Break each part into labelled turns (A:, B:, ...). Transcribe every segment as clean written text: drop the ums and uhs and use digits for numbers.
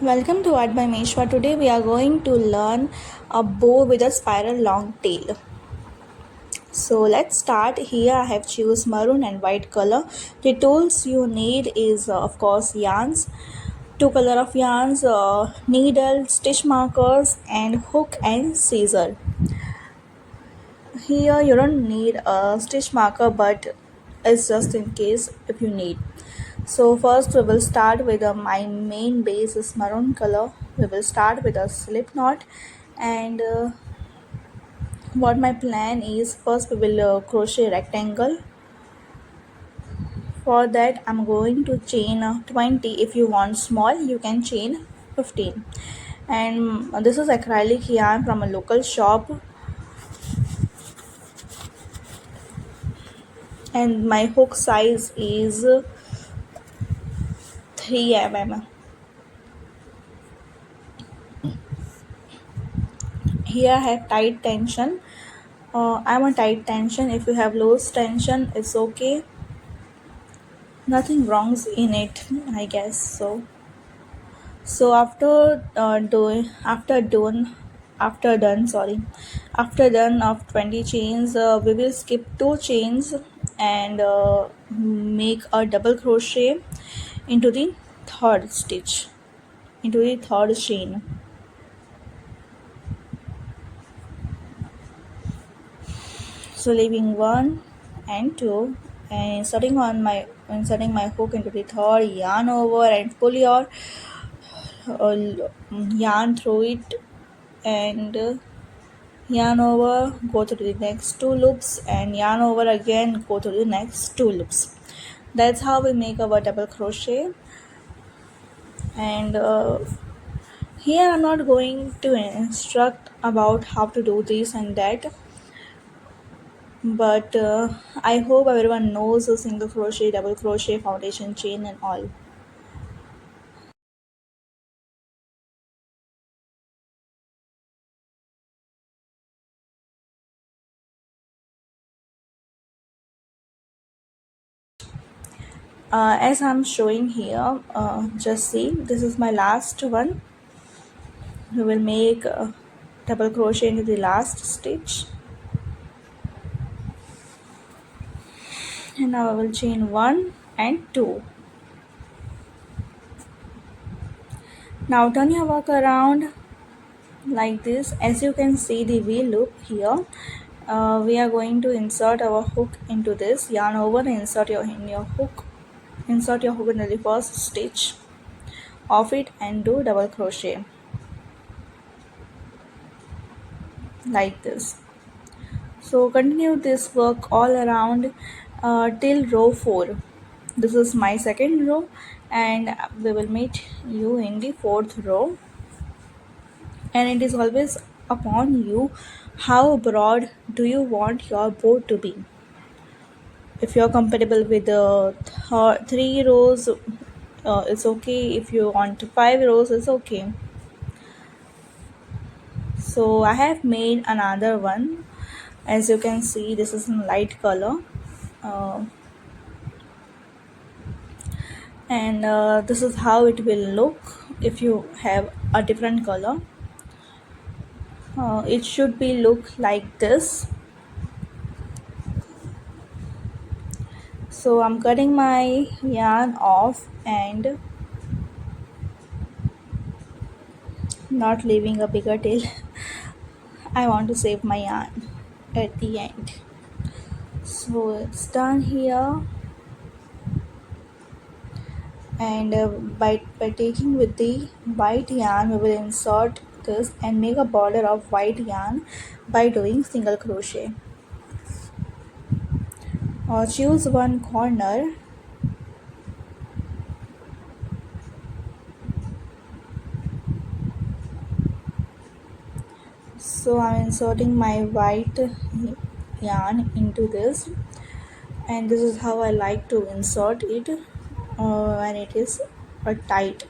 A: Welcome to ARTbyMESHVA. Today we are going to learn a bow with a spiral long tail. So let's start. Here I have choose maroon and white color. The tools you need is of course yarns, two color of yarns, needle, stitch markers and hook and scissor. Here you don't need a stitch marker, but it's just in case if you need. So first we will start with my main base is maroon color. We will start with a slip knot, and what my plan is, first we will crochet rectangle. For that I'm going to chain 20. If you want small you can chain 15. And this is acrylic yarn from a local shop, and my hook size is 3 mm. Here I have tight tension. I'm a tight tension. If you have loose tension it's okay, nothing wrongs in it, I guess. So after done of 20 chains, we will skip 2 chains and make a double crochet into the third stitch, into the third chain. So leaving 1 and 2 and inserting my hook into the third, yarn over and pull your uh, yarn through it, and yarn over, go through the next 2 loops and yarn over again, go through the next 2 loops. That's how we make our double crochet. And here I'm not going to instruct about how to do this and that, but I hope everyone knows the single crochet, double crochet, foundation chain and all. As I'm showing here, just see, this is my last one. We will make double crochet into the last stitch, and now I will chain 1 and 2. Now turn your work around like this. As you can see the V loop here, we are going to insert our hook into this, yarn over and insert your hook into the first stitch of it and do double crochet like this. So continue this work all around till row 4. This is my second row, and we will meet you in the 4th row. And it is always upon you, how broad do you want your bow to be. If you are compatible with the 3 rows, it's okay. If you want 5 rows, it's okay. So I have made another one. As you can see, this is in light color, uh, and this is how it will look if you have a different color. It should be look like this. So I'm cutting my yarn off and not leaving a bigger tail. I want to save my yarn at the end. So it's done here, and by taking with the white yarn, we will insert this and make a border of white yarn by doing single crochet. Choose one corner so I'm inserting my white yarn into this, and this is how I like to insert it when it is tight.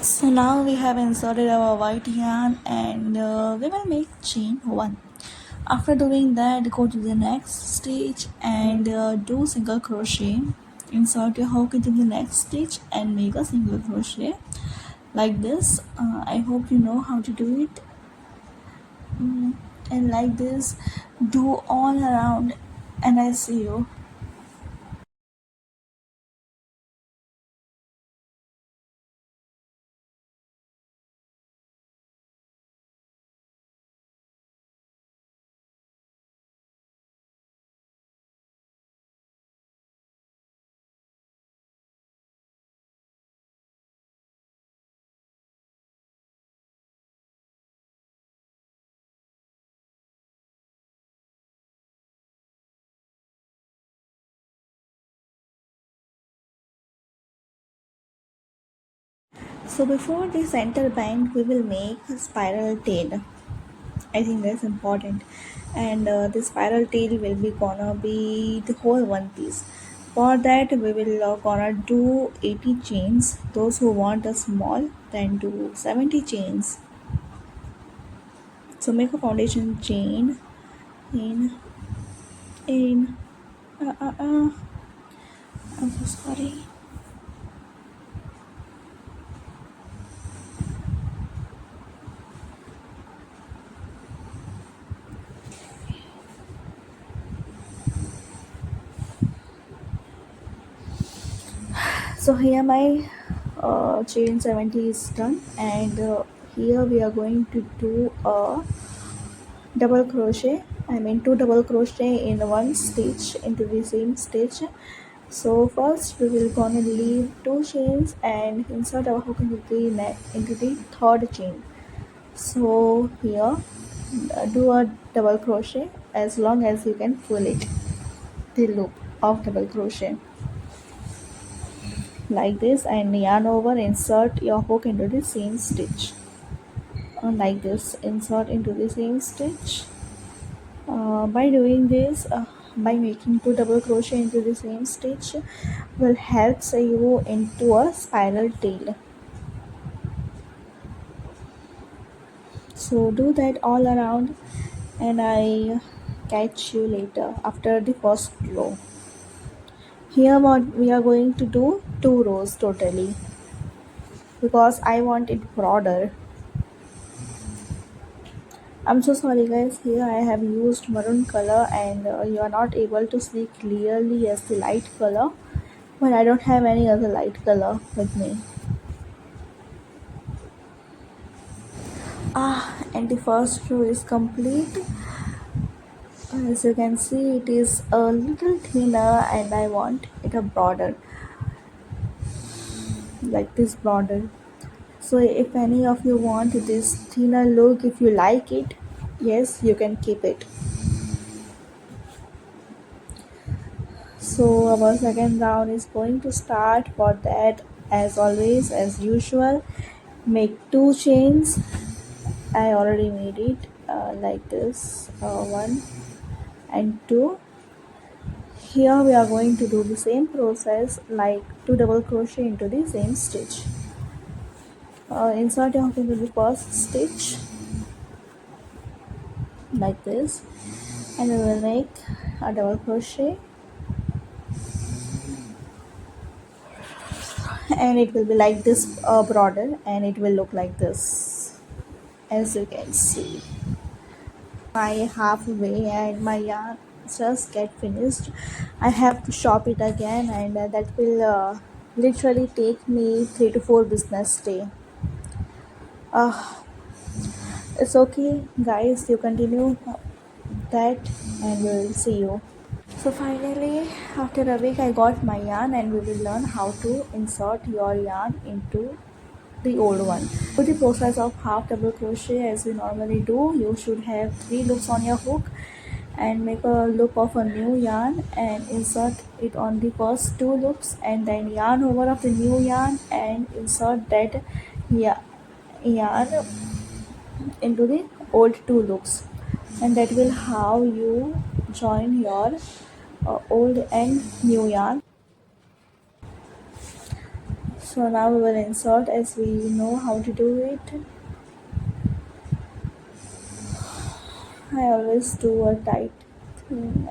A: So now we have inserted our white yarn, and we will make chain 1. After doing that, go to the next stitch and do single crochet. Insert your hook into the next stitch and make a single crochet like this. I hope you know how to do it. And like this, do all around, and I see you. So before the center bend, we will make a spiral tail. I think that's important. And the spiral tail will be gonna be the whole one piece. For that, we will gonna do 80 chains. Those who want a small, then do 70 chains. So make a foundation chain in in. I'm so sorry. So here my chain 70 is done, and here we are going to do a double crochet. I mean two double crochet in one stitch into the same stitch. So first we will gonna leave two chains and insert our hook into the into the third chain. So here do a double crochet as long as you can pull it, the loop of double crochet like this, and yarn over, insert your hook into the same stitch. Like this, insert into the same stitch. By doing this, by making two double crochet into the same stitch will help you into a spiral tail. So do that all around, and I catch you later after the first row. Here what we are going to do, two rows totally, because I want it broader. I'm so sorry guys, here I have used maroon color, and you are not able to see clearly as the light color, but I don't have any other light color with me. And the first row is complete. As you can see, it is a little thinner, and I want it a broader, like this border. So if any of you want this thinner look, if you like it, yes, you can keep it. So our second round is going to start. For that, as always, as usual, make two chains. I already made it like this, one and two. Here we are going to do the same process, like two double crochet into the same stitch. Insert your hook into the first stitch like this, and we will make a double crochet, and it will be like this, broader, and it will look like this, as you can see. My halfway and my yarn just get finished. I have to shop it again, and that will literally take me 3 to 4 business day. uh, it's okay guys, you continue that and we'll see you. So finally, after a week, I got my yarn, and we will learn how to insert your yarn into the old one. For the process of half double crochet, as we normally do, you should have 3 loops on your hook and make a loop of a new yarn and insert it on the first 2 loops, and then yarn over of the new yarn and insert that yarn into the old 2 loops, and that will how you join your old and new yarn. So now we will insert as we know how to do it. I always do a tight thing.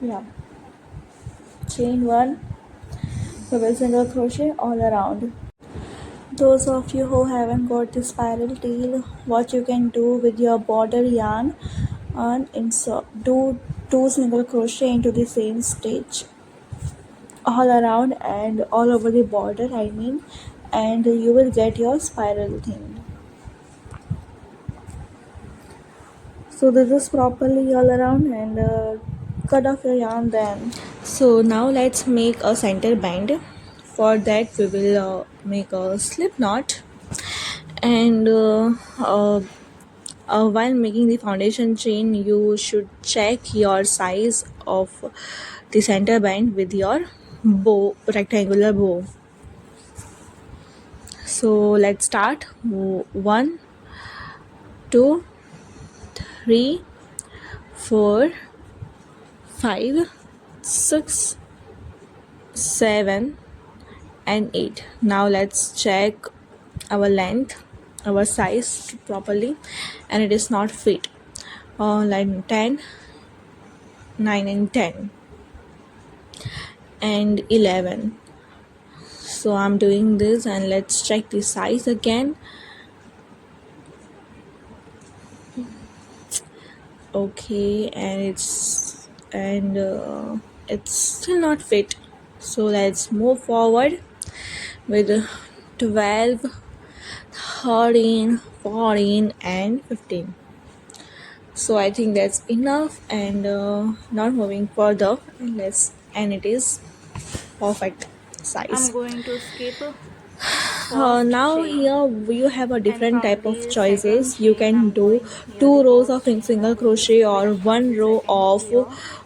A: Yeah, chain one, double single crochet all around. Those of you who haven't got the spiral tail, what you can do with your border yarn and insert do two single crochet into the same stitch all around and all over the border, I mean, and you will get your spiral thing. So this is properly all around, and cut off your yarn then. So now let's make a center band. For that we will make a slip knot, and while making the foundation chain you should check your size of the center band with your bow, rectangular bow. So let's start. 1, 2, 3, 4, 5, 6, 7 and 8. Now let's check our length, our size properly, and it is not fit. Line 10, 9 and 10 and 11. So I'm doing this, and let's check the size again. Okay, and it's still not fit. So let's move forward with 12, 13, 14 and 15. So I think that's enough, and not moving further, and it is perfect size.
B: I'm going to skip
A: now here you have a different type of choices. You can do 2 rows of single crochet or 1 row of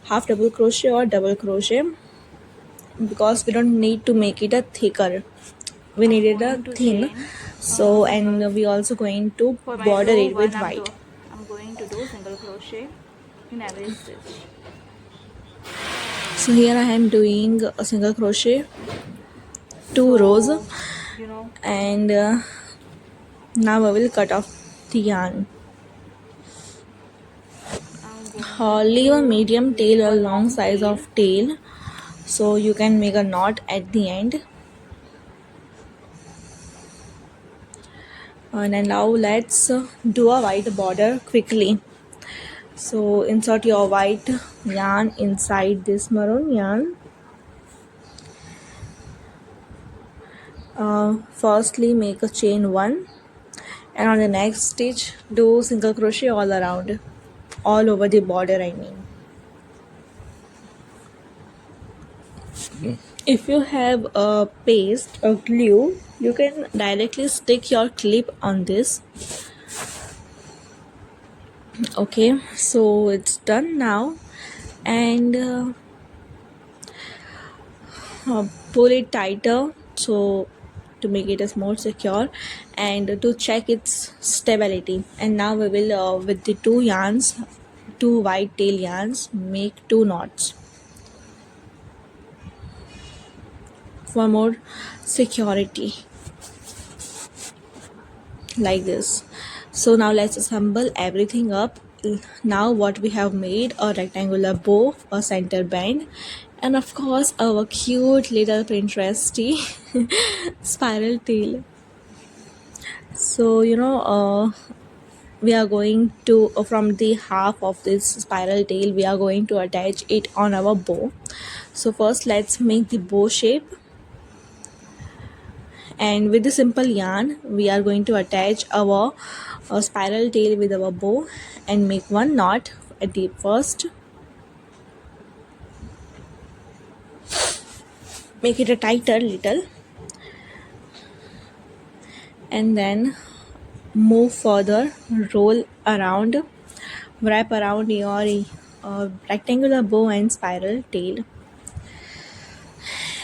A: half double crochet or double crochet, because we don't need to make it a thicker, we needed a thin. So and we also going to border it with white.
B: I'm going to do single crochet in every stitch.
A: So here I am doing a single crochet 2 rows, and now I will cut off the yarn. Leave a medium tail or long size of tail, so you can make a knot at the end. And now let's do a white border quickly. So insert your white yarn inside this maroon yarn. Firstly make a chain 1, and on the next stitch do single crochet all around, all over the border, I mean. If you have a paste or glue, you can directly stick your clip on this. Okay, so it's done now, and pull it tighter so to make it as more secure and to check its stability. And now we will with the 2 white tail yarns, make 2 knots for more security, like this. So now let's assemble everything up. Now what we have made: a rectangular bow, a center band, and of course our cute little Pinteresty spiral tail. So we are going to from the half of this spiral tail we are going to attach it on our bow. So first let's make the bow shape, and with the simple yarn we are going to attach our spiral tail with our bow and make 1 knot at the first. Make it a tighter little, and then move further, roll around, wrap around your rectangular bow and spiral tail,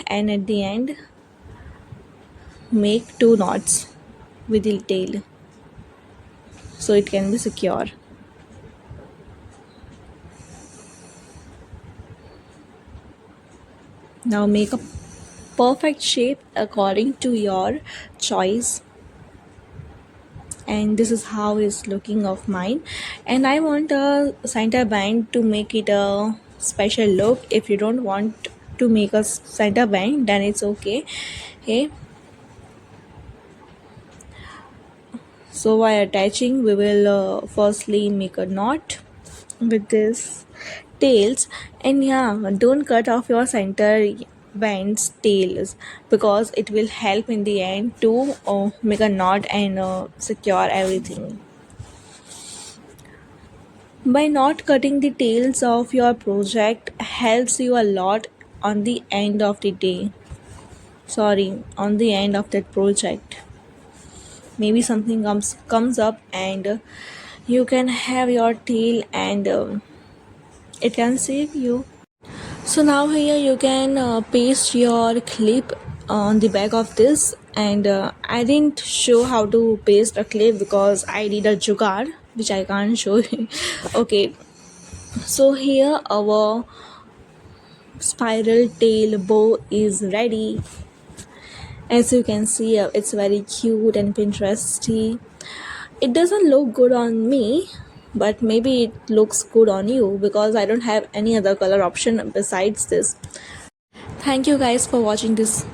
A: and at the end make 2 knots with the tail so it can be secure. Now make a perfect shape according to your choice, and this is how it's looking of mine. And I want a center band to make it a special look. If you don't want to make a center band, then it's okay. Okay, so while attaching, we will firstly make a knot with this tails. And yeah, don't cut off your center band's tails, because it will help in the end to make a knot and secure everything. By not cutting the tails of your project helps you a lot on the end of the day. Sorry, on the end of that project. Maybe something comes up, and you can have your tail, and it can save you. So now here you can paste your clip on the back of this, and I didn't show how to paste a clip because I did a jugaad which I can't show you. Okay, so here our spiral tail bow is ready. As you can see, it's very cute and Pinteresty. It doesn't look good on me, but maybe it looks good on you, because I don't have any other color option besides this. Thank you guys for watching this